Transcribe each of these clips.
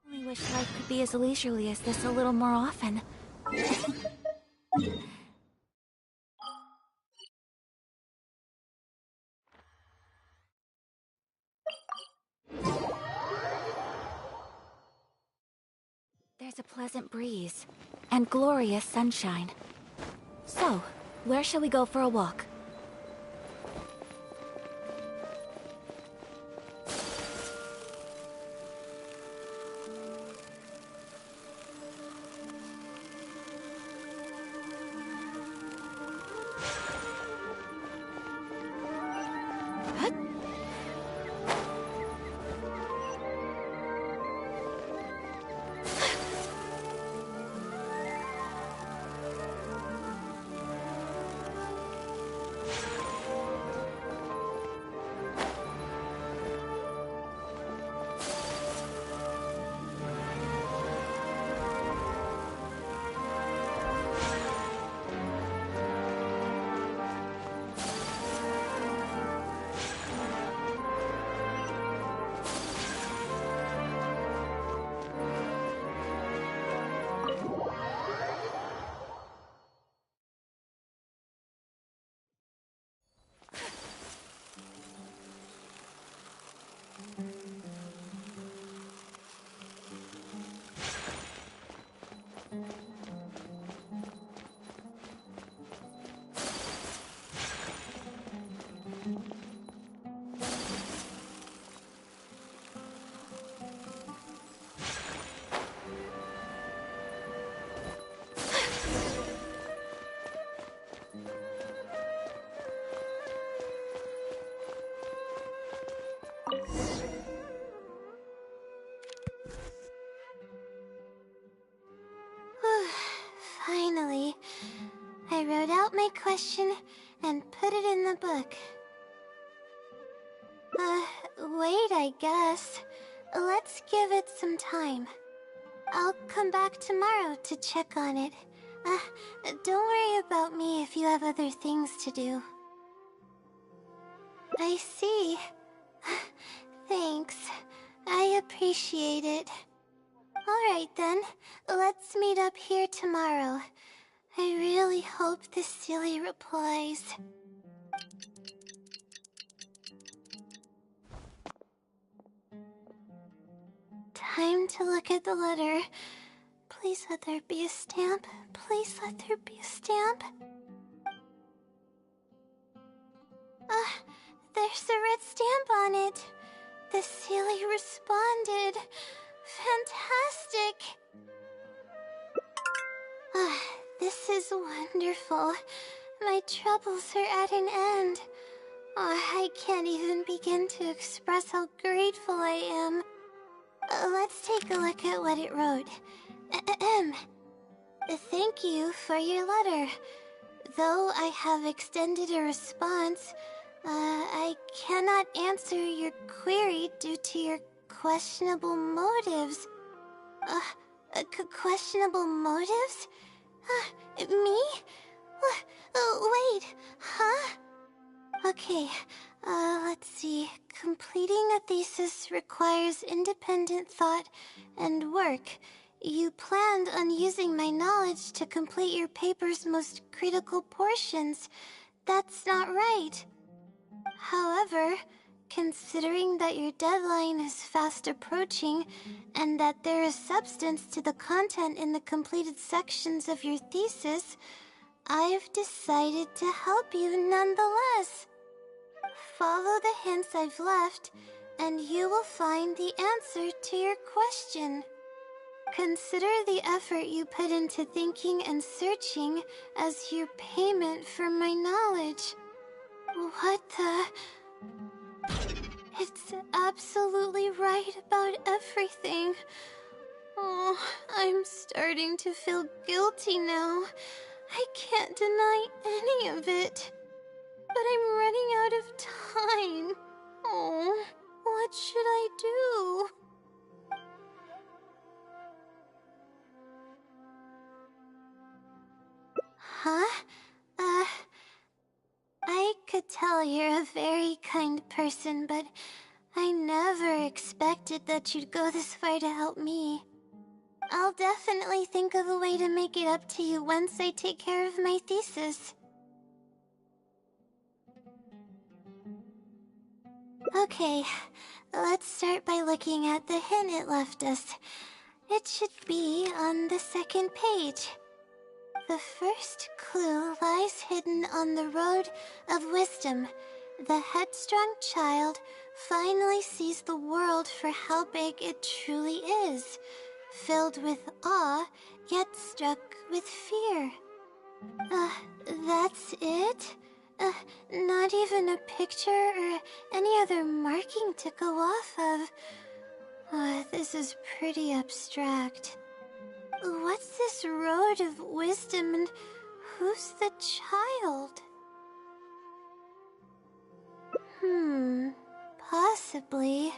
Only wish life could be as leisurely as this a little more often. There's a pleasant breeze and glorious sunshine. So, where shall we go for a walk? Finally, I wrote out my question and put it in the book. Wait, I guess. Let's give it some time. I'll come back tomorrow to check on it. Don't worry about me if you have other things to do. I see. Thanks. I appreciate it. Alright then, let's meet up here tomorrow. I really hope the silly replies. Time to look at the letter. Please let there be a stamp. Please let there be a stamp. There's a red stamp on it. The silly responded. Fantastic! This is wonderful. My troubles are at an end. I can't even begin to express how grateful I am. Let's take a look at what it wrote. Thank you for your letter. Though I have extended a response, I cannot answer your query due to your questionable motives. Questionable motives? Me? Wait, huh? Okay, let's see. Completing a thesis requires independent thought and work. You planned on using my knowledge to complete your paper's most critical portions. That's not right. However, considering that your deadline is fast approaching, and that there is substance to the content in the completed sections of your thesis, I've decided to help you nonetheless. Follow the hints I've left, and you will find the answer to your question. Consider the effort you put into thinking and searching as your payment for my knowledge. What the... It's absolutely right about everything. Oh, I'm starting to feel guilty now. I can't deny any of it. But I'm running out of time. Oh, what should I do? Huh? I could tell you're a very kind person, but I never expected that you'd go this far to help me. I'll definitely think of a way to make it up to you once I take care of my thesis. Okay, let's start by looking at the hint it left us. It should be on the second page. The first clue lies hidden on the road of wisdom. The headstrong child finally sees the world for how big it truly is, filled with awe, yet struck with fear. That's it? Not even a picture or any other marking to go off of. This is pretty abstract. What's this road of wisdom and who's the child? Possibly.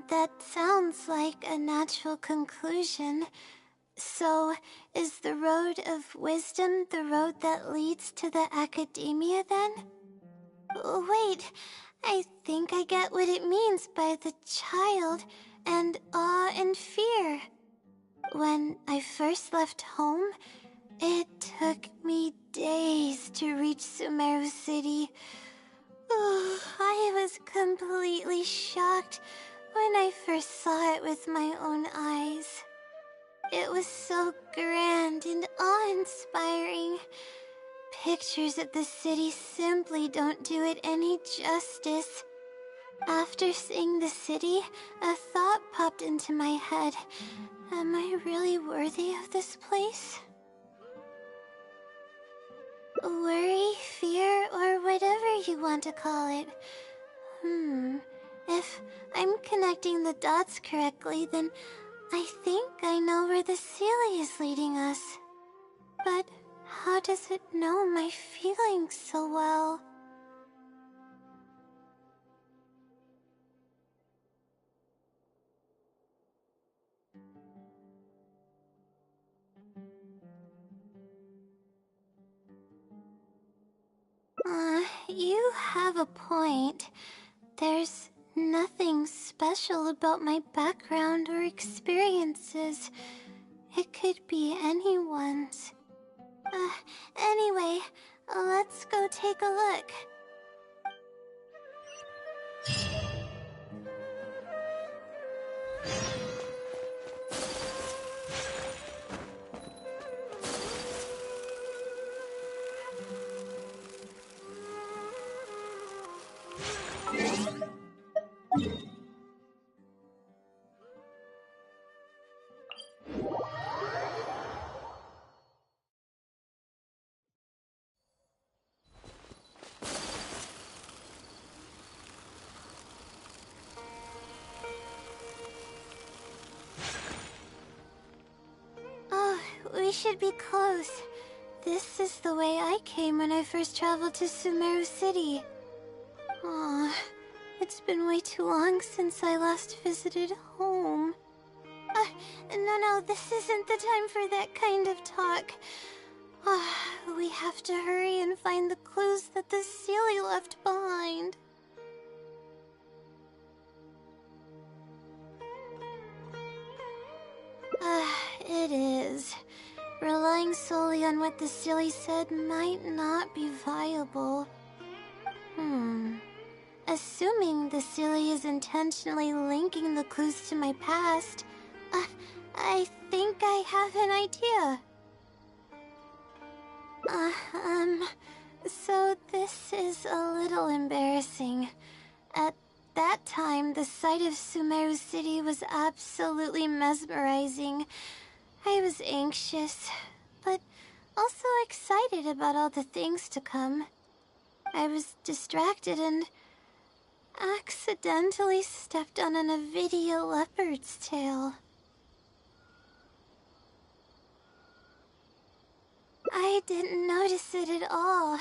That sounds like a natural conclusion. So, is the road of wisdom the road that leads to the academia then? Wait, I think I get what it means by the child and awe and fear. When I first left home, it took me days to reach Sumeru City. I was completely shocked when I first saw it with my own eyes. It was so grand and awe-inspiring. Pictures of the city simply don't do it any justice. After seeing the city, a thought popped into my head. Am I really worthy of this place? Worry, fear, or whatever you want to call it. If I'm connecting the dots correctly, then I think I know where the Sealy is leading us. But how does it know my feelings so well? You have a point. There's nothing special about my background or experiences. It could be anyone's. Anyway, let's go take a look. We should be close. This is the way I came when I first traveled to Sumeru City. It's been way too long since I last visited home. No, this isn't the time for that kind of talk. We have to hurry and find the clues that the Sealy left behind. It is. Relying solely on what the Sealy said might not be viable. Assuming the Sealy is intentionally linking the clues to my past, I think I have an idea. So this is a little embarrassing. At that time, the sight of Sumeru City was absolutely mesmerizing. I was anxious, but also excited about all the things to come. I was distracted and accidentally stepped on an Avidia leopard's tail. I didn't notice it at all.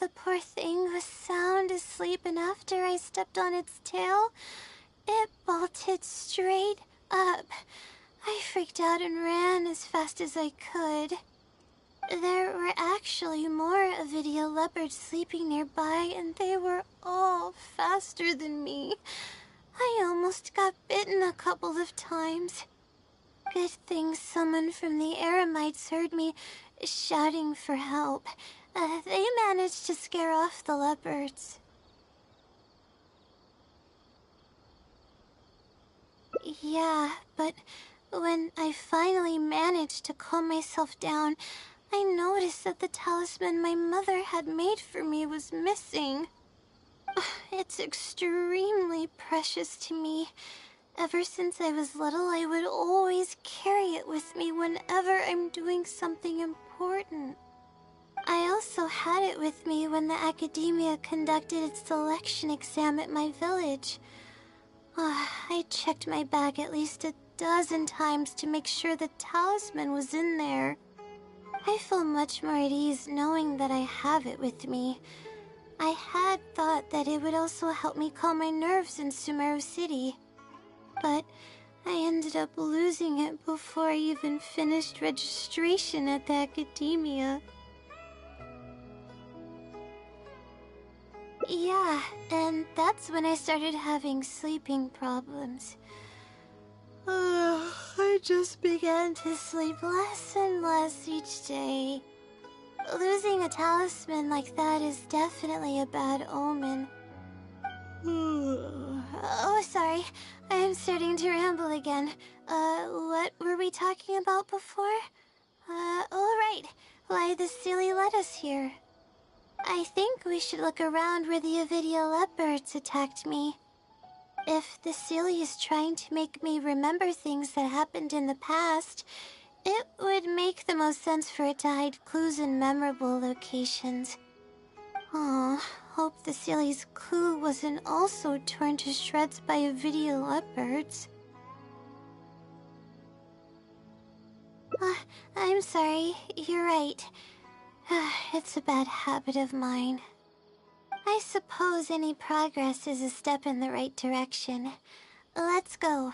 The poor thing was sound asleep, and after I stepped on its tail, it bolted straight up. I freaked out and ran as fast as I could. There were actually more Avidia leopards sleeping nearby, and they were all faster than me. I almost got bitten a couple of times. Good thing someone from the Eremites heard me shouting for help. They managed to scare off the leopards. Yeah, but when I finally managed to calm myself down, I noticed that the talisman my mother had made for me was missing. It's extremely precious to me. Ever since I was little, I would always carry it with me whenever I'm doing something important. I also had it with me when the academia conducted its selection exam at my village. I checked my bag at least a dozen times to make sure the talisman was in there. I feel much more at ease knowing that I have it with me. I had thought that it would also help me calm my nerves in Sumeru City. But I ended up losing it before I even finished registration at the academia. Yeah, and that's when I started having sleeping problems. I just began to sleep less and less each day. Losing a talisman like that is definitely a bad omen. Oh, sorry. I'm starting to ramble again. What were we talking about before? Oh, right. Why the silly led us here. I think we should look around where the Avidia leopards attacked me. If the Silly is trying to make me remember things that happened in the past, it would make the most sense for it to hide clues in memorable locations. Aw, hope the Silly's clue wasn't also torn to shreds by Avidia leopards. I'm sorry, you're right. It's a bad habit of mine. I suppose any progress is a step in the right direction. Let's go.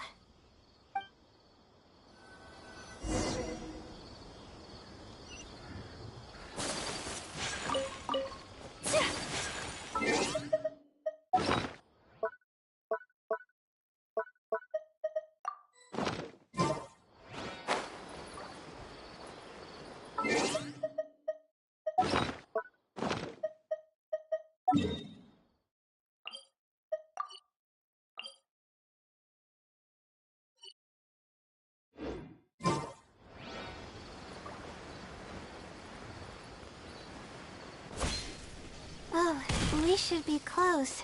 Oh, we should be close.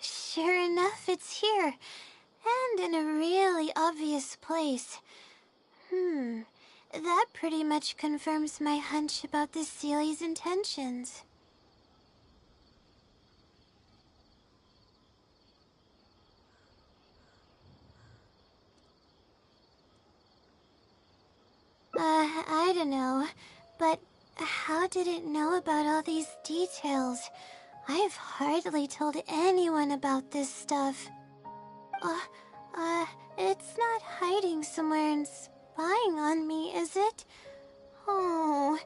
Sure enough, it's here. And in a really obvious place. That pretty much confirms my hunch about the Sealy's intentions. I don't know, but how did it know about all these details? I've hardly told anyone about this stuff. It's not hiding somewhere and spying on me, is it? Oh,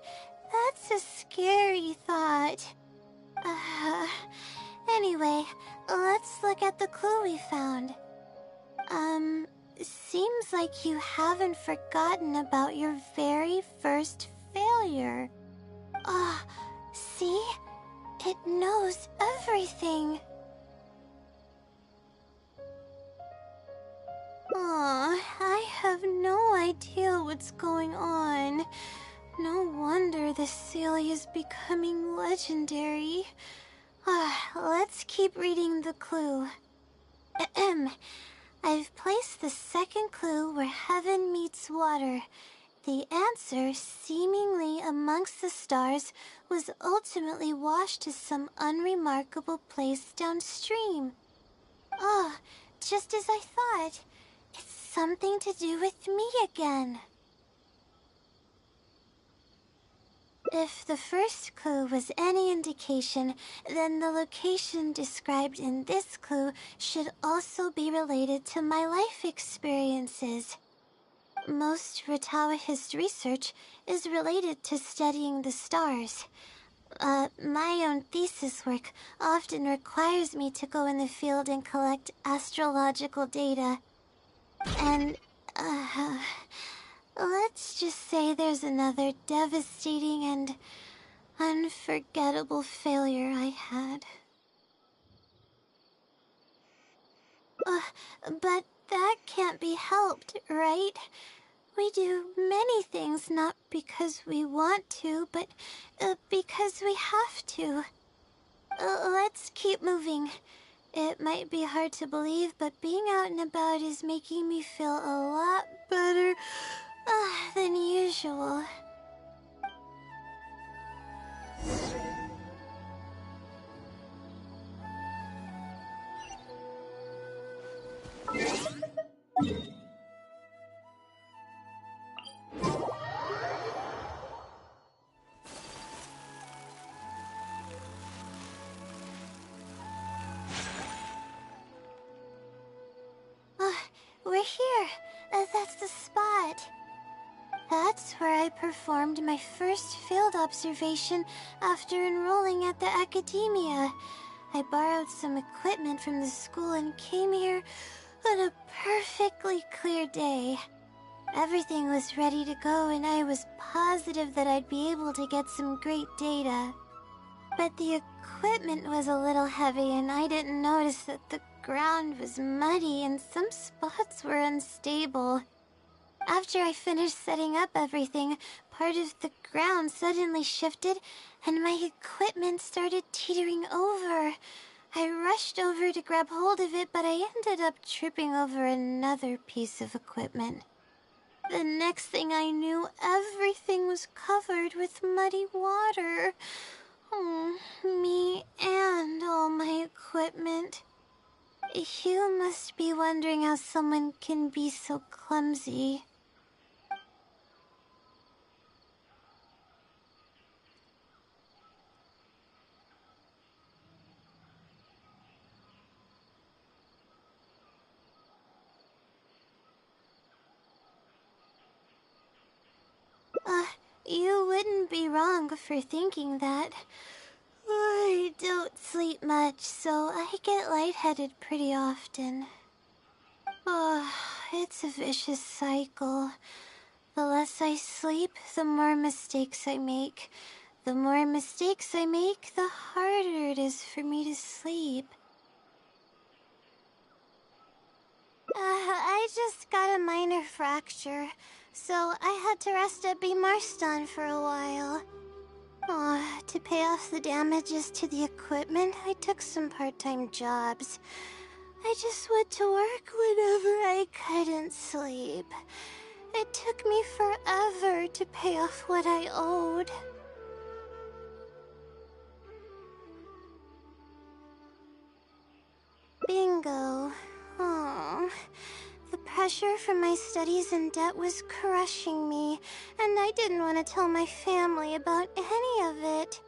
that's a scary thought. Anyway, let's look at the clue we found. Seems like you haven't forgotten about your very first failure. See? It knows everything. I have no idea what's going on. No wonder the Sealy is becoming legendary. Let's keep reading the clue. I've placed the second clue where heaven meets water. The answer, seemingly amongst the stars, was ultimately washed to some unremarkable place downstream. Just as I thought. It's something to do with me again. If the first clue was any indication, then the location described in this clue should also be related to my life experiences. Most Ratawaist research is related to studying the stars. My own thesis work often requires me to go in the field and collect astrological data. And, let's just say there's another devastating and unforgettable failure I had. But that can't be helped, right? We do many things not because we want to, but because we have to. Let's keep moving. It might be hard to believe, but being out and about is making me feel a lot better than usual. We're here. That's the spot. That's where I performed my first field observation after enrolling at the academia. I borrowed some equipment from the school and came here on a perfectly clear day. Everything was ready to go and I was positive that I'd be able to get some great data. But the equipment was a little heavy and I didn't notice that the ground was muddy and some spots were unstable. After I finished setting up everything, part of the ground suddenly shifted and my equipment started teetering over. I rushed over to grab hold of it, but I ended up tripping over another piece of equipment. The next thing I knew, everything was covered with muddy water. Oh, me and all my equipment. You must be wondering how someone can be so clumsy. You wouldn't be wrong for thinking that. I don't sleep much, so I get lightheaded pretty often. It's a vicious cycle. The less I sleep, the more mistakes I make. The more mistakes I make, the harder it is for me to sleep. I just got a minor fracture, so I had to rest at B. Marston for a while. To pay off the damages to the equipment, I took some part-time jobs. I just went to work whenever I couldn't sleep. It took me forever to pay off what I owed. Bingo. The pressure from my studies and debt was crushing me, and I didn't want to tell my family about any of it.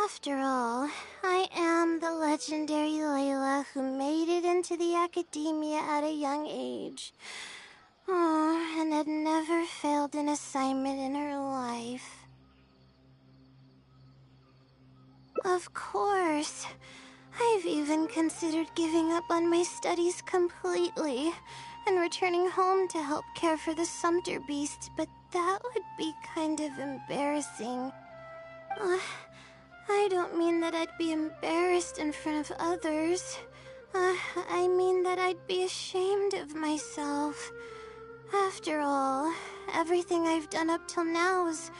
After all, I am the legendary Layla who made it into the academia at a young age. And had never failed an assignment in her life. Of course. I've even considered giving up on my studies completely and returning home to help care for the Sumter beast, but that would be kind of embarrassing. I don't mean that I'd be embarrassed in front of others. I mean that I'd be ashamed of myself. After all, everything I've done up till now is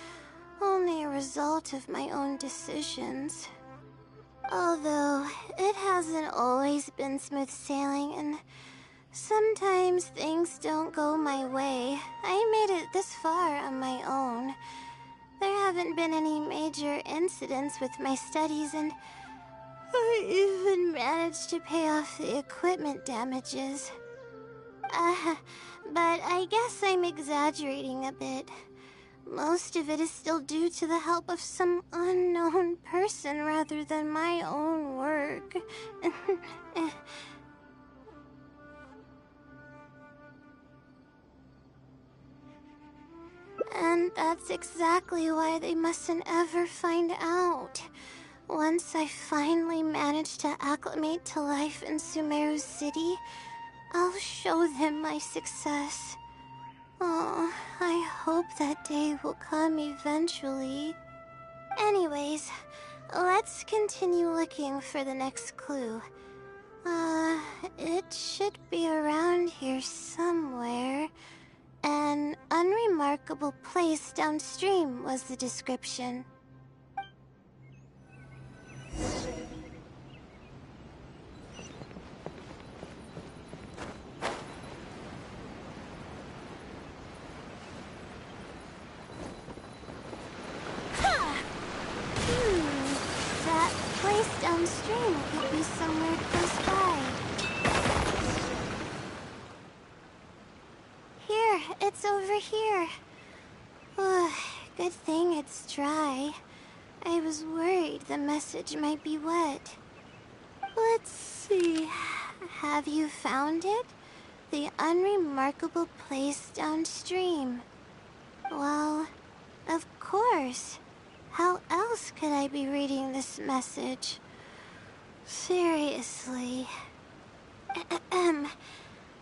only a result of my own decisions. Although, it hasn't always been smooth sailing, and sometimes things don't go my way. I made it this far on my own. There haven't been any major incidents with my studies, and I even managed to pay off the equipment damages. But I guess I'm exaggerating a bit. most of it is still due to the help of some unknown person rather than my own work. And that's exactly why they mustn't ever find out. Once I finally manage to acclimate to life in Sumeru City, I'll show them my success. Oh, I hope that day will come eventually. Anyways, let's continue looking for the next clue. It should be around here somewhere. An unremarkable place downstream was the description. That place downstream could be somewhere close by. Here, it's over here. Good thing it's dry. I was worried the message might be wet. Let's see. Have you found it? The unremarkable place downstream. Well, of course. How else could I be reading this message? Seriously.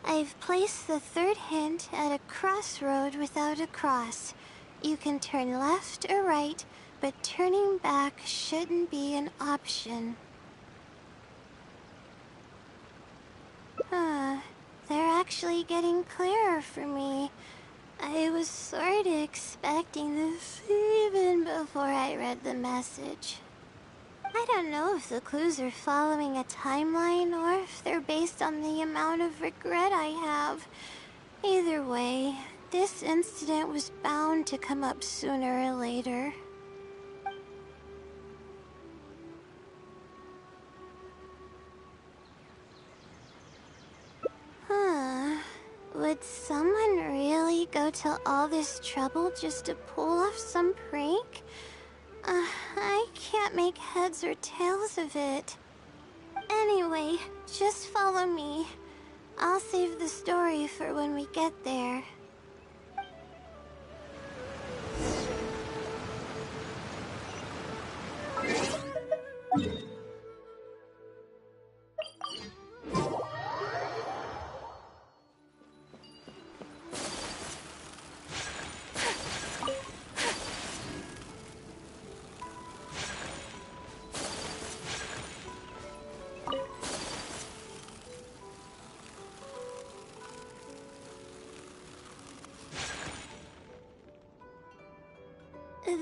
I've placed the third hint at a crossroad without a cross. You can turn left or right, but turning back shouldn't be an option. They're actually getting clearer for me. I was sort of expecting this even before I read the message. I don't know if the clues are following a timeline or if they're based on the amount of regret I have. Either way, this incident was bound to come up sooner or later. Would someone really go to all this trouble just to pull off some prank? I can't make heads or tails of it. Anyway, just follow me. I'll save the story for when we get there.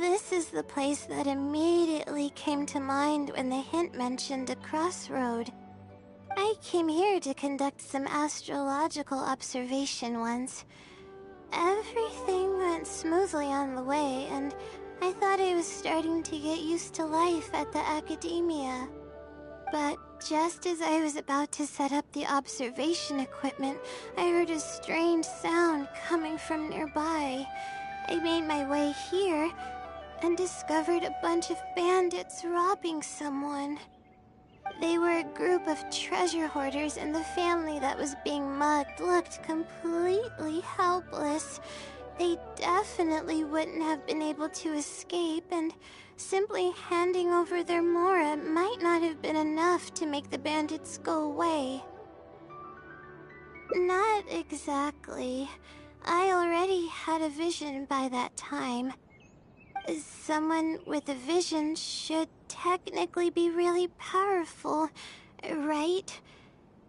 This is the place that immediately came to mind when the hint mentioned a crossroad. I came here to conduct some astrological observation once. Everything went smoothly on the way, and I thought I was starting to get used to life at the academia. But just as I was about to set up the observation equipment, I heard a strange sound coming from nearby. I made my way here and discovered a bunch of bandits robbing someone. They were a group of treasure hoarders, and the family that was being mugged looked completely helpless. They definitely wouldn't have been able to escape, and simply handing over their Mora might not have been enough to make the bandits go away. Not exactly. I already had a vision by that time. Someone with a vision should technically be really powerful, right?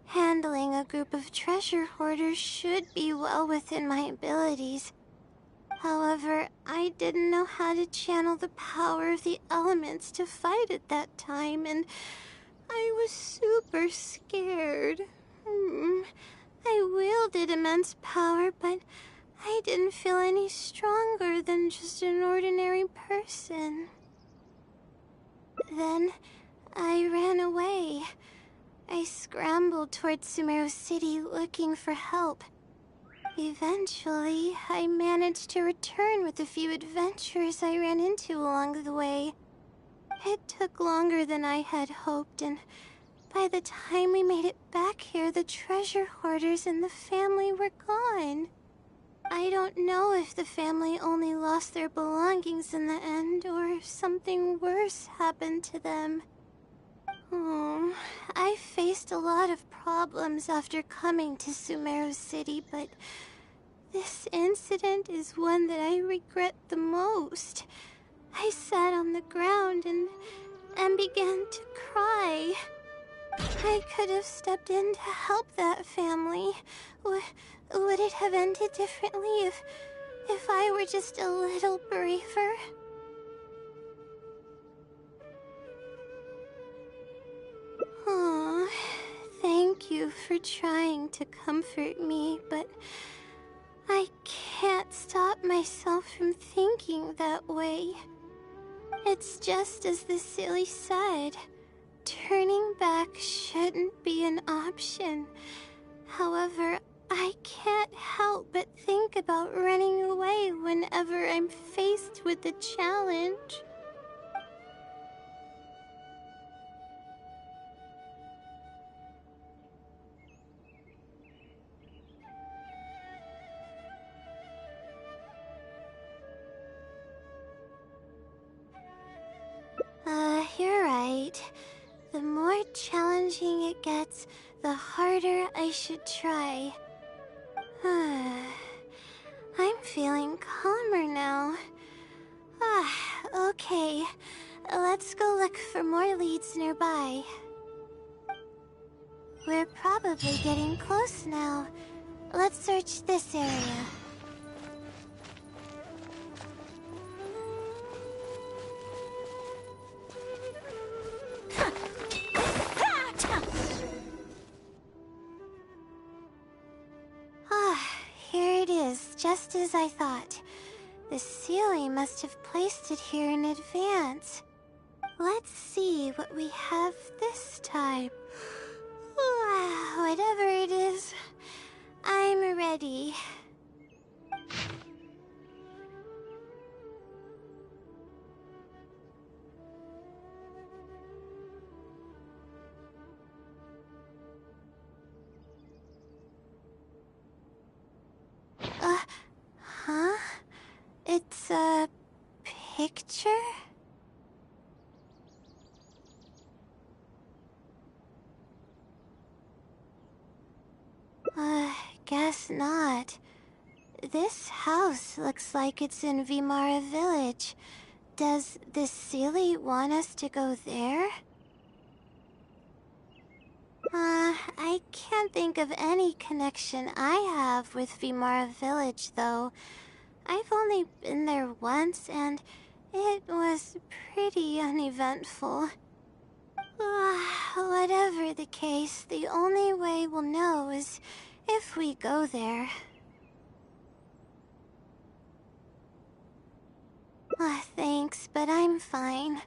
Handling a group of treasure hoarders should be well within my abilities. However, I didn't know how to channel the power of the elements to fight at that time, and I was super scared. I wielded immense power, but I didn't feel any stronger than just an ordinary person. Then, I ran away. I scrambled towards Sumeru City looking for help. Eventually, I managed to return with the few adventurers I ran into along the way. It took longer than I had hoped, and by the time we made it back here, the treasure hoarders and the family were gone. I don't know if the family only lost their belongings in the end, or if something worse happened to them. I faced a lot of problems after coming to Sumeru City, but this incident is one that I regret the most. I sat on the ground and began to cry. I could have stepped in to help that family. Would it have ended differently if I were just a little braver? Aw, thank you for trying to comfort me, but I can't stop myself from thinking that way. It's just as the silly said. Turning back shouldn't be an option. However, I can't help but think about running away whenever I'm faced with a challenge. You're right. The more challenging it gets, the harder I should try. I'm feeling calmer now. Okay. Let's go look for more leads nearby. We're probably getting close now. Let's search this area. Here it is, just as I thought. The Sealy must have placed it here in advance. Let's see what we have this time. Whatever it is, I'm ready. Huh? It's a picture? Guess not. This house looks like it's in Vimara Village. Does the Sealy want us to go there? I can't think of any connection I have with Vimara Village, though. I've only been there once, and it was pretty uneventful. Whatever the case, the only way we'll know is if we go there. Thanks, but I'm fine.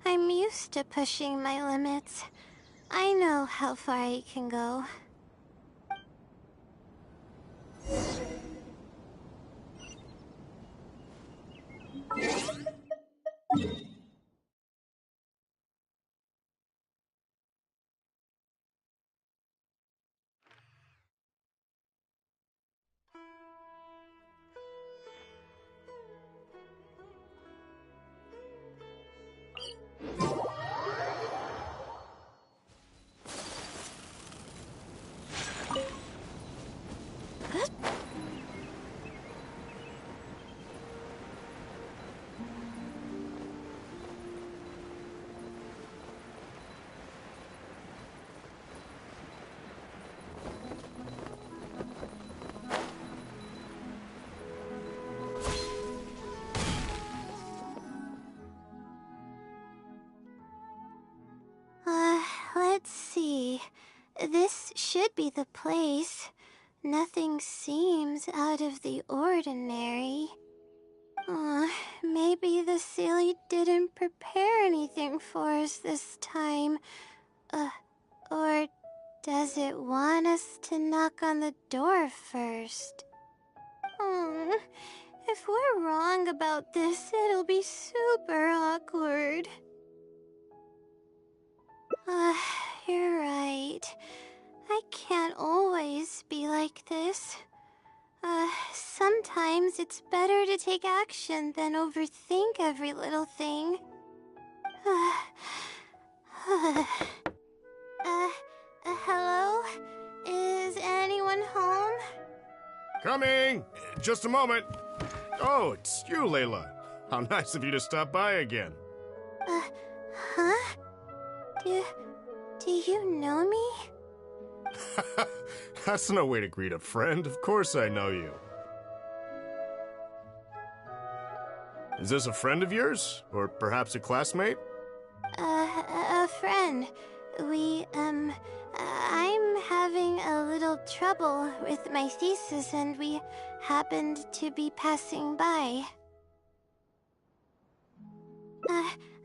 I'm used to pushing my limits. I know how far I can go. Let's see. This should be the place. Nothing seems out of the ordinary. Maybe the Sealy didn't prepare anything for us this time. Or does it want us to knock on the door first? Hmm. If we're wrong about this, it'll be super awkward. You're right. I can't always be like this. Sometimes it's better to take action than overthink every little thing. Hello? Is anyone home? Coming! Just a moment. Oh, it's you, Layla. How nice of you to stop by again. Huh? Do you know me? That's no way to greet a friend. Of course I know you. Is this a friend of yours? Or perhaps a classmate? A friend. I'm having a little trouble with my thesis and we happened to be passing by.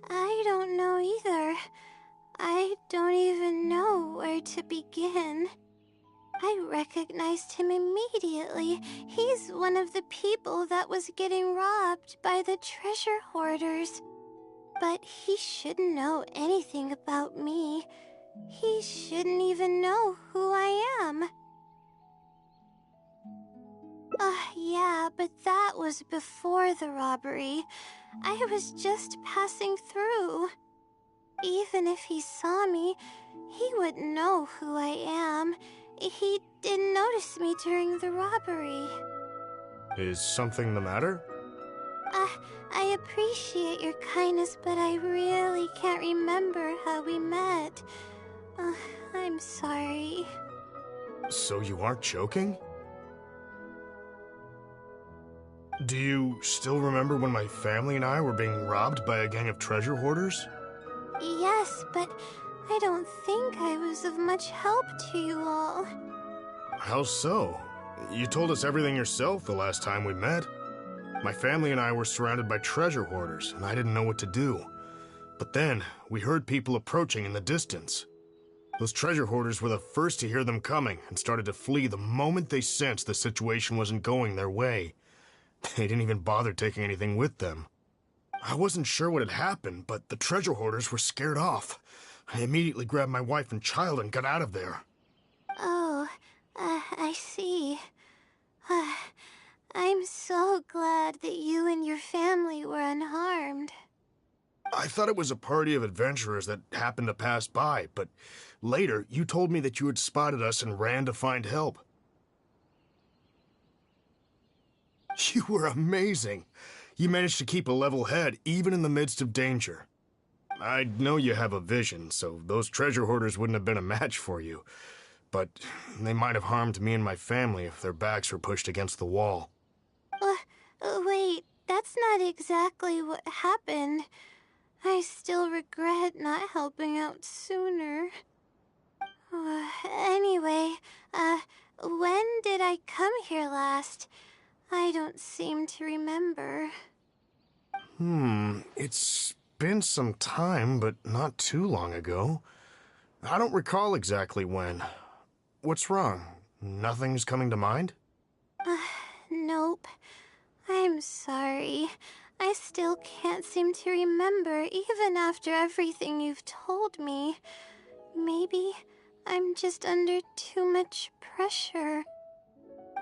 I don't know either. I don't even know where to begin. I recognized him immediately. He's one of the people that was getting robbed by the treasure hoarders. But he shouldn't know anything about me. He shouldn't even know who I am. Yeah, but that was before the robbery. I was just passing through. Even if he saw me, he wouldn't know who I am. He didn't notice me during the robbery. Is something the matter? I appreciate your kindness, but I really can't remember how we met. I'm sorry. So you aren't joking? Do you still remember when my family and I were being robbed by a gang of treasure hoarders? Yes, but I don't think I was of much help to you all. How so? You told us everything yourself the last time we met. My family and I were surrounded by treasure hoarders, and I didn't know what to do. But then, we heard people approaching in the distance. Those treasure hoarders were the first to hear them coming and started to flee the moment they sensed the situation wasn't going their way. They didn't even bother taking anything with them. I wasn't sure what had happened, but the treasure hoarders were scared off. I immediately grabbed my wife and child and got out of there. Oh, I see. I'm so glad that you and your family were unharmed. I thought it was a party of adventurers that happened to pass by, but later you told me that you had spotted us and ran to find help. You were amazing. You managed to keep a level head even in the midst of danger. I know you have a vision, so those treasure hoarders wouldn't have been a match for you. But they might have harmed me and my family if their backs were pushed against the wall. Wait, that's not exactly what happened. I still regret not helping out sooner. Anyway, when did I come here last? I don't seem to remember. It's been some time, but not too long ago. I don't recall exactly when. What's wrong? Nothing's coming to mind? Nope. I'm sorry. I still can't seem to remember, even after everything you've told me. Maybe I'm just under too much pressure.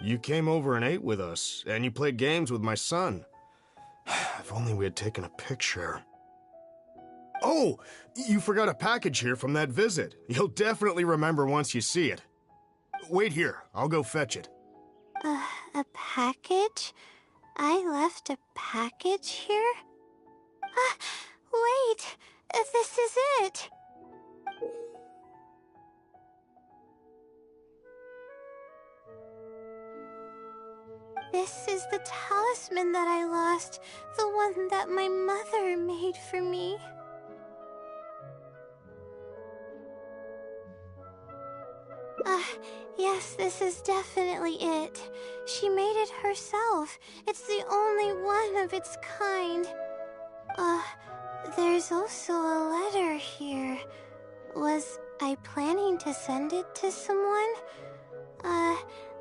You came over and ate with us, and you played games with my son. If only we had taken a picture. Oh, you forgot a package here from that visit. You'll definitely remember once you see it. Wait here, I'll go fetch it. A package? I left a package here? Wait! This is it! This is the talisman that I lost, the one that my mother made for me. Yes, this is definitely it. She made it herself. It's the only one of its kind. There's also a letter here. Was I planning to send it to someone?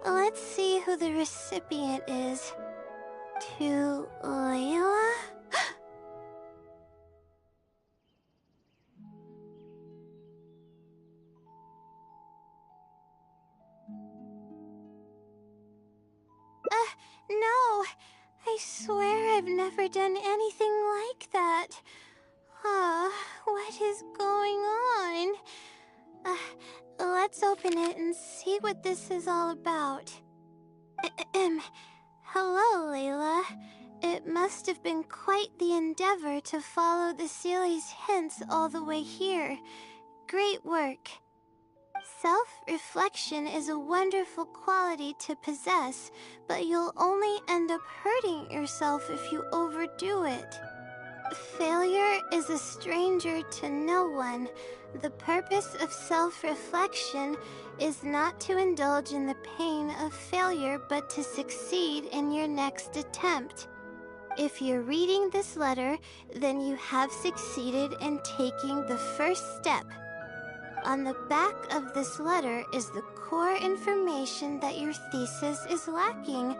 let's see who the recipient is. To Layla? No. I swear I've never done anything like that. What is going on? Let's open it and see what this is all about. Hello, Layla. It must have been quite the endeavor to follow the Sealy's hints all the way here. Great work. Self-reflection is a wonderful quality to possess, but you'll only end up hurting yourself if you overdo it. Failure is a stranger to no one. The purpose of self-reflection is not to indulge in the pain of failure, but to succeed in your next attempt. If you're reading this letter, then you have succeeded in taking the first step. On the back of this letter is the core information that your thesis is lacking.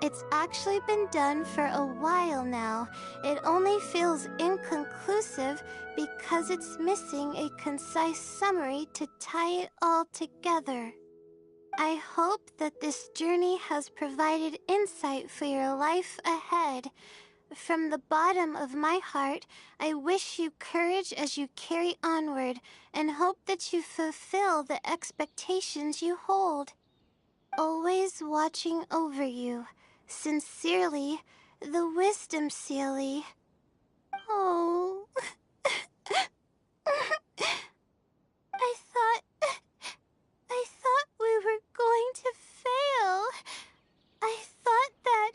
It's actually been done for a while now. It only feels inconclusive because it's missing a concise summary to tie it all together. I hope that this journey has provided insight for your life ahead. From the bottom of my heart, I wish you courage as you carry onward, and hope that you fulfill the expectations you hold. Always watching over you. Sincerely, the Wisdom Sealy. Oh. I thought we were going to fail. I thought that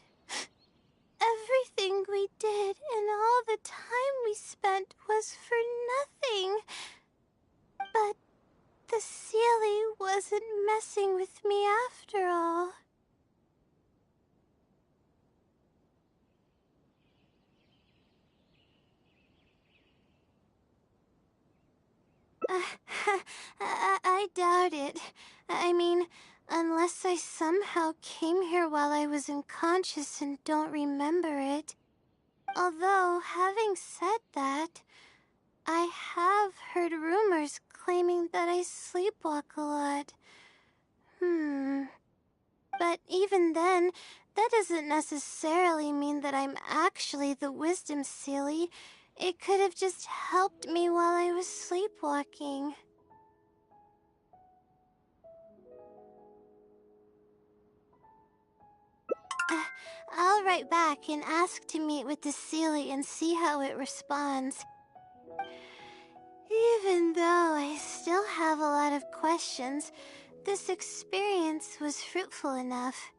everything we did and all the time we spent was for nothing. But the Sealy wasn't messing with me after all. I doubt it. I mean, unless I somehow came here while I was unconscious and don't remember it. Although, having said that, I have heard rumors claiming that I sleepwalk a lot. But even then, that doesn't necessarily mean that I'm actually the Wisdom Sealy. It could have just helped me while I was sleepwalking. I'll write back and ask to meet with the Sealy and see how it responds. Even though I still have a lot of questions, this experience was fruitful enough.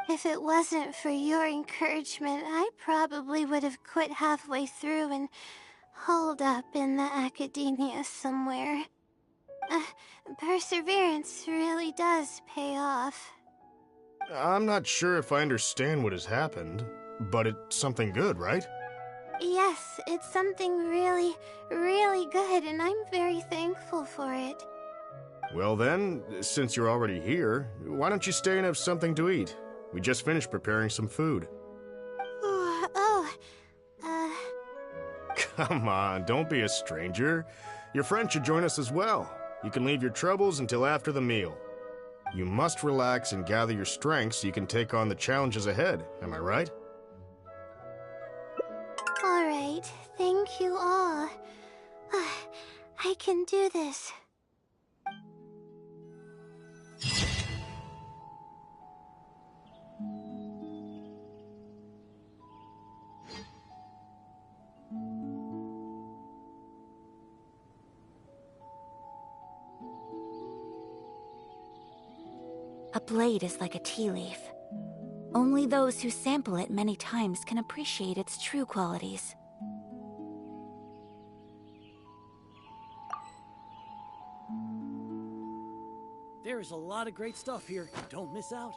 If it wasn't for your encouragement, I probably would have quit halfway through and holed up in the academia somewhere. Perseverance really does pay off. I'm not sure if I understand what has happened, but it's something good, right? Yes, it's something really, really good, and I'm very thankful for it. Well then, since you're already here, why don't you stay and have something to eat? We just finished preparing some food. Come on, don't be a stranger. Your friend should join us as well. You can leave your troubles until after the meal. You must relax and gather your strength so you can take on the challenges ahead, am I right? Alright, thank you all. I can do this. A blade is like a tea leaf. Only those who sample it many times can appreciate its true qualities. There's a lot of great stuff here. Don't miss out.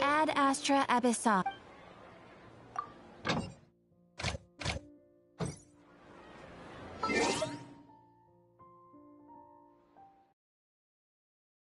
Ad Astra Abyssal.